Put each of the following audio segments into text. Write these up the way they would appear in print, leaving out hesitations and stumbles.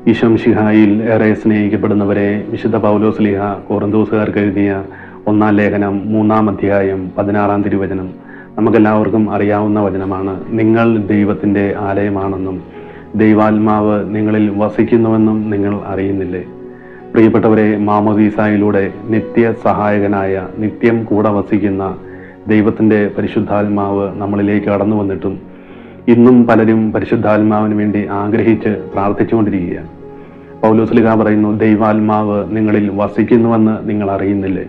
ഈശോമിശിഹായിൽ ഏറെ സ്നേഹിക്കപ്പെടുന്നവരെ, വിശുദ്ധ പൗലോസ്ലീഹ കൊറിന്തോസുകാർക്ക് എഴുതിയ 1-ാം ലേഖനം 3-ാം അധ്യായം 16-ാം തിരുവചനം നമുക്കെല്ലാവർക്കും അറിയാവുന്ന വചനമാണ്. നിങ്ങൾ ദൈവത്തിൻ്റെ ആലയമാണെന്നും ദൈവാത്മാവ് നിങ്ങളിൽ വസിക്കുന്നുവെന്നും നിങ്ങൾ അറിയുന്നില്ലേ? പ്രിയപ്പെട്ടവരെ, മാമോദീസായിലൂടെ നിത്യ സഹായകനായ, നിത്യം കൂടെ വസിക്കുന്ന ദൈവത്തിൻ്റെ പരിശുദ്ധാത്മാവ് നമ്മളിലേക്ക് കടന്നു വന്നിട്ടും ഇന്നും പലരും പരിശുദ്ധാത്മാവിന് വേണ്ടി ആഗ്രഹിച്ച് പ്രാർത്ഥിച്ചുകൊണ്ടിരിക്കുകയാണ്. പൗലോസ്ലീഹ പറയുന്നു, ദൈവാത്മാവ് നിങ്ങളിൽ വസിക്കുന്നുവെന്ന് നിങ്ങൾ അറിയുന്നില്ലേ?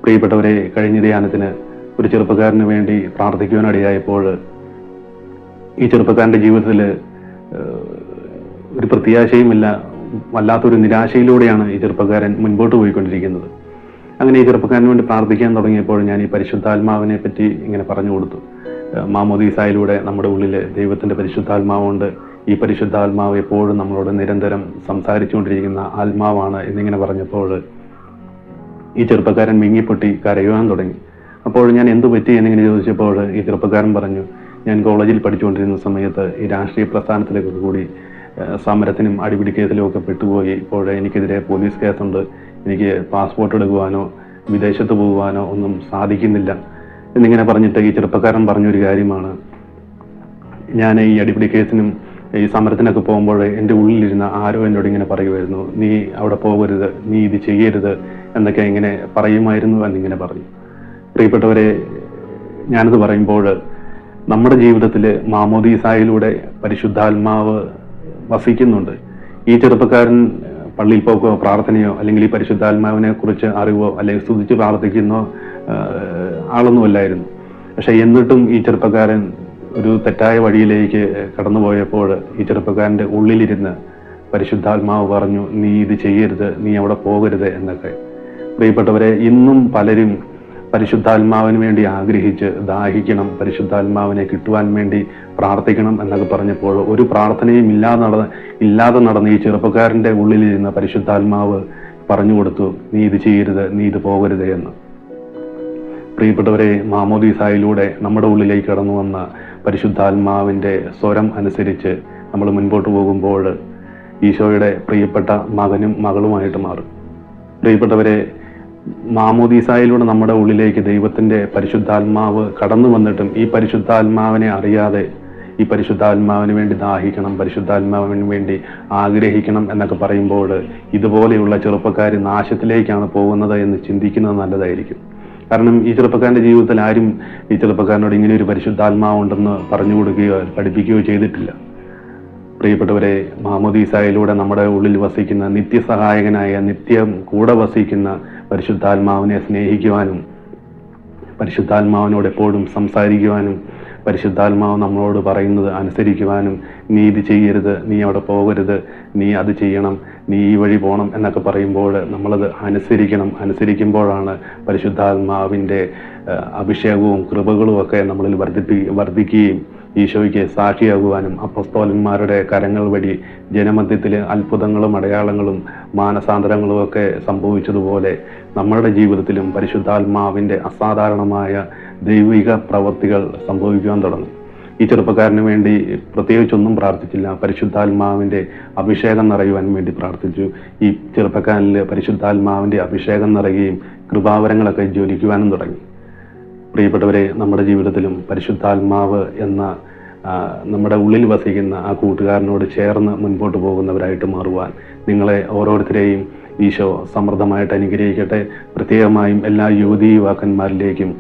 പ്രിയപ്പെട്ടവരെ, കഴിഞ്ഞ ധ്യാനത്തിന് ഒരു ചെറുപ്പക്കാരന് വേണ്ടി പ്രാർത്ഥിക്കുവാനിടയായപ്പോൾ ഈ ചെറുപ്പക്കാരൻ്റെ ജീവിതത്തിൽ ഒരു പ്രത്യാശയുമില്ല, വല്ലാത്തൊരു നിരാശയിലൂടെയാണ് ഈ ചെറുപ്പക്കാരൻ മുൻപോട്ട് പോയിക്കൊണ്ടിരിക്കുന്നത്. അങ്ങനെ ഈ ചെറുപ്പക്കാരന് വേണ്ടി പ്രാർത്ഥിക്കാൻ തുടങ്ങിയപ്പോൾ ഞാൻ ഈ പരിശുദ്ധാത്മാവിനെ പറ്റി ഇങ്ങനെ പറഞ്ഞു കൊടുത്തു. മാമോദീസായിലൂടെ നമ്മുടെ ഉള്ളിൽ ദൈവത്തിൻ്റെ പരിശുദ്ധാത്മാവുണ്ട്. ഈ പരിശുദ്ധാത്മാവ് എപ്പോഴും നമ്മളോട് നിരന്തരം സംസാരിച്ചുകൊണ്ടിരിക്കുന്ന ആത്മാവാണ് എന്നിങ്ങനെ പറഞ്ഞപ്പോൾ ഈ ചെറുപ്പക്കാരൻ മിങ്ങിപ്പൊട്ടി കരയുവാൻ തുടങ്ങി. അപ്പോൾ ഞാൻ എന്തു പറ്റി എന്നിങ്ങനെ ചോദിച്ചപ്പോൾ ഈ ചെറുപ്പക്കാരൻ പറഞ്ഞു, ഞാൻ കോളേജിൽ പഠിച്ചുകൊണ്ടിരുന്ന സമയത്ത് ഈ രാഷ്ട്രീയ പ്രസ്ഥാനത്തിലേക്കൊക്കെ കൂടി സമരത്തിനും അടിപിടിക്കേസിലും ഒക്കെ പെട്ടുപോയി. ഇപ്പോൾ എനിക്കെതിരെ പോലീസ് കേസുണ്ട്. എനിക്ക് പാസ്പോർട്ട് എടുക്കുവാനോ വിദേശത്ത് പോകുവാനോ ഒന്നും സാധിക്കുന്നില്ല എന്നിങ്ങനെ പറഞ്ഞിട്ട് ഈ ചെറുപ്പക്കാരൻ പറഞ്ഞൊരു കാര്യമാണ്, ഞാൻ ഈ അടിപിടി കേസിനും ഈ സമരത്തിനൊക്കെ പോകുമ്പോൾ എൻ്റെ ഉള്ളിലിരുന്ന ആരോ എന്നോട് ഇങ്ങനെ പറയുമായിരുന്നു, നീ അവിടെ പോകരുത്, നീ ഇത് ചെയ്യരുത് എന്നൊക്കെ ഇങ്ങനെ പറയുമായിരുന്നു എന്നിങ്ങനെ പറഞ്ഞു. പ്രിയപ്പെട്ടവരെ, ഞാനത് പറയുമ്പോൾ നമ്മുടെ ജീവിതത്തിൽ മാമോദീസായിലൂടെ പരിശുദ്ധാത്മാവ് വസിക്കുന്നുണ്ട്. ഈ ചെറുപ്പക്കാരൻ പള്ളിയിൽ പോക്കോ പ്രാർത്ഥനയോ അല്ലെങ്കിൽ ഈ പരിശുദ്ധാത്മാവിനെ കുറിച്ച് അറിവോ അല്ലെങ്കിൽ സ്തുതിച്ച് പ്രാർത്ഥിക്കുന്നോ ആളൊന്നുമല്ലായിരുന്നു. പക്ഷെ എന്നിട്ടും ഈ ചെറുപ്പക്കാരൻ ഒരു തെറ്റായ വഴിയിലേക്ക് കടന്നുപോയപ്പോൾ ഈ ചെറുപ്പക്കാരൻ്റെ ഉള്ളിലിരുന്ന് പരിശുദ്ധാത്മാവ് പറഞ്ഞു, നീ ഇത് ചെയ്യരുത്, നീ അവിടെ പോകരുത് എന്നൊക്കെ. പ്രിയപ്പെട്ടവരെ, ഇന്നും പലരും പരിശുദ്ധാത്മാവിന് വേണ്ടി ആഗ്രഹിച്ച് ദാഹിക്കണം, പരിശുദ്ധാത്മാവിനെ കിട്ടുവാൻ വേണ്ടി പ്രാർത്ഥിക്കണം എന്നൊക്കെ പറഞ്ഞപ്പോൾ ഒരു പ്രാർത്ഥനയും ഇല്ലാതെ നടന്ന ഈ ചെറുപ്പക്കാരൻ്റെ ഉള്ളിലിരുന്ന പരിശുദ്ധാത്മാവ് പറഞ്ഞു കൊടുത്തു, നീ ഇത് ചെയ്യരുത്, നീ ഇത് പോകരുത് എന്ന്. പ്രിയപ്പെട്ടവരെ, മാമോദീസായിലൂടെ നമ്മുടെ ഉള്ളിലേക്ക് കടന്നു വന്ന പരിശുദ്ധാത്മാവിൻ്റെ സ്വരം അനുസരിച്ച് നമ്മൾ മുൻപോട്ട് പോകുമ്പോൾ ഈശോയുടെ പ്രിയപ്പെട്ട മകനും മകളുമായിട്ട് മാറും. പ്രിയപ്പെട്ടവരെ, മാമോദീസായിലൂടെ നമ്മുടെ ഉള്ളിലേക്ക് ദൈവത്തിൻ്റെ പരിശുദ്ധാത്മാവ് കടന്നു വന്നിട്ടും ഈ പരിശുദ്ധാത്മാവിനെ അറിയാതെ ഈ പരിശുദ്ധാത്മാവിന് വേണ്ടി ദാഹിക്കണം, പരിശുദ്ധാത്മാവിന് വേണ്ടി ആഗ്രഹിക്കണം എന്നൊക്കെ പറയുമ്പോൾ ഇതുപോലെയുള്ള ചെറുപ്പക്കാർ നാശത്തിലേക്കാണ് പോകുന്നത് എന്ന് ചിന്തിക്കുന്നത് നല്ലതായിരിക്കും. കാരണം ഈ ചെറുപ്പക്കാരൻ്റെ ജീവിതത്തിൽ ആരും ഈ ചെറുപ്പക്കാരനോട് ഇങ്ങനെ ഒരു പരിശുദ്ധാത്മാവുണ്ടെന്ന് പറഞ്ഞു കൊടുക്കുകയോ പഠിപ്പിക്കുകയോ ചെയ്തിട്ടില്ല. പ്രിയപ്പെട്ടവരെ, മാമോദീസായിലൂടെ നമ്മുടെ ഉള്ളിൽ വസിക്കുന്ന നിത്യസഹായകനായ, നിത്യം കൂടെ വസിക്കുന്ന പരിശുദ്ധാത്മാവിനെ സ്നേഹിക്കുവാനും പരിശുദ്ധാത്മാവിനോട് എപ്പോഴും സംസാരിക്കുവാനും പരിശുദ്ധാത്മാവ് നമ്മളോട് പറയുന്നത് അനുസരിക്കുവാനും, നീ ഇത് ചെയ്യരുത്, നീ അവിടെ പോകരുത്, നീ അത് ചെയ്യണം, നീ ഈ വഴി പോകണം എന്നൊക്കെ പറയുമ്പോൾ നമ്മളത് അനുസരിക്കുമ്പോഴാണ് പരിശുദ്ധാത്മാവിൻ്റെ അഭിഷേകവും കൃപകളും ഒക്കെ നമ്മളിൽ വർദ്ധിക്കുകയും ഈശോയ്ക്ക് സാക്ഷിയാകുവാനും അപ്പോസ്തലന്മാരുടെ കരങ്ങൾ വഴി ജനമധ്യത്തിൽ അത്ഭുതങ്ങളും അടയാളങ്ങളും മാനസാന്തരങ്ങളും ഒക്കെ സംഭവിച്ചതുപോലെ നമ്മളുടെ ജീവിതത്തിലും പരിശുദ്ധാത്മാവിൻ്റെ അസാധാരണമായ ദൈവിക പ്രവൃത്തികൾ സംഭവിക്കുവാൻ തുടങ്ങും. ഈ ചെറുപ്പക്കാരന് വേണ്ടി പ്രത്യേകിച്ചൊന്നും പ്രാർത്ഥിച്ചില്ല, പരിശുദ്ധാത്മാവിൻ്റെ അഭിഷേകം നിറയുവാൻ വേണ്ടി പ്രാർത്ഥിച്ചു. ഈ ചെറുപ്പക്കാരനിൽ പരിശുദ്ധാത്മാവിൻ്റെ അഭിഷേകം നിറയുകയും കൃപാവരങ്ങളൊക്കെ ജ്വലിക്കുവാനും തുടങ്ങി. പ്രിയപ്പെട്ടവരെ, നമ്മുടെ ജീവിതത്തിലും പരിശുദ്ധാത്മാവ് എന്ന നമ്മുടെ ഉള്ളിൽ വസിക്കുന്ന ആ കൂട്ടുകാരനോട് ചേർന്ന് മുൻപോട്ട് പോകുന്നവരായിട്ട് മാറുവാൻ നിങ്ങളെ ഓരോരുത്തരെയും ഈശോ സമൃദ്ധമായിട്ട് അനുഗ്രഹിക്കട്ടെ. പ്രത്യേകമായും എല്ലാ യുവതീ യുവാക്കന്മാരിലേക്കും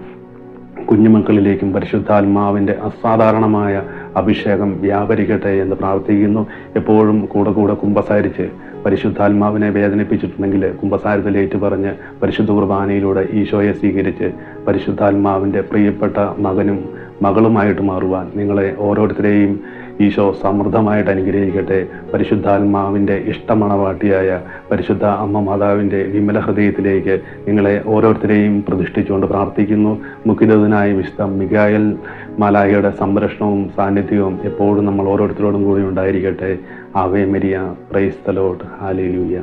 കുഞ്ഞുമക്കളിലേക്കും പരിശുദ്ധാത്മാവിൻ്റെ അസാധാരണമായ അഭിഷേകം വ്യാപരിക്കട്ടെ എന്ന് പ്രാർത്ഥിക്കുന്നു. എപ്പോഴും കൂടെ കുമ്പസാരിച്ച് പരിശുദ്ധാത്മാവിനെ വേദനിപ്പിച്ചിട്ടുണ്ടെങ്കിൽ കുമ്പസാരത്തിൽ ഏറ്റുപറഞ്ഞ് പരിശുദ്ധ കുർബാനയിലൂടെ ഈശോയെ സ്വീകരിച്ച് പരിശുദ്ധാത്മാവിൻ്റെ പ്രിയപ്പെട്ട മകനും മകളുമായിട്ട് മാറുവാൻ നിങ്ങളെ ഓരോരുത്തരെയും ഈശോ സമൃദ്ധമായിട്ട് അനുഗ്രഹിക്കട്ടെ. പരിശുദ്ധാത്മാവിൻ്റെ ഇഷ്ടമണവാട്ടിയായ പരിശുദ്ധ അമ്മ മാതാവിൻ്റെ വിമല ഹൃദയത്തിലേക്ക് നിങ്ങളെ ഓരോരുത്തരെയും പ്രതിഷ്ഠിച്ചുകൊണ്ട് പ്രാർത്ഥിക്കുന്നു. മുഖ്യദൂതനായ വിശുദ്ധ മിഖായേൽ മാലാഖയുടെ സംരക്ഷണവും സാന്നിധ്യവും എപ്പോഴും നമ്മൾ ഓരോരുത്തരോടും കൂടി ഉണ്ടായിരിക്കട്ടെ. Ave Maria, praise the Lord, hallelujah.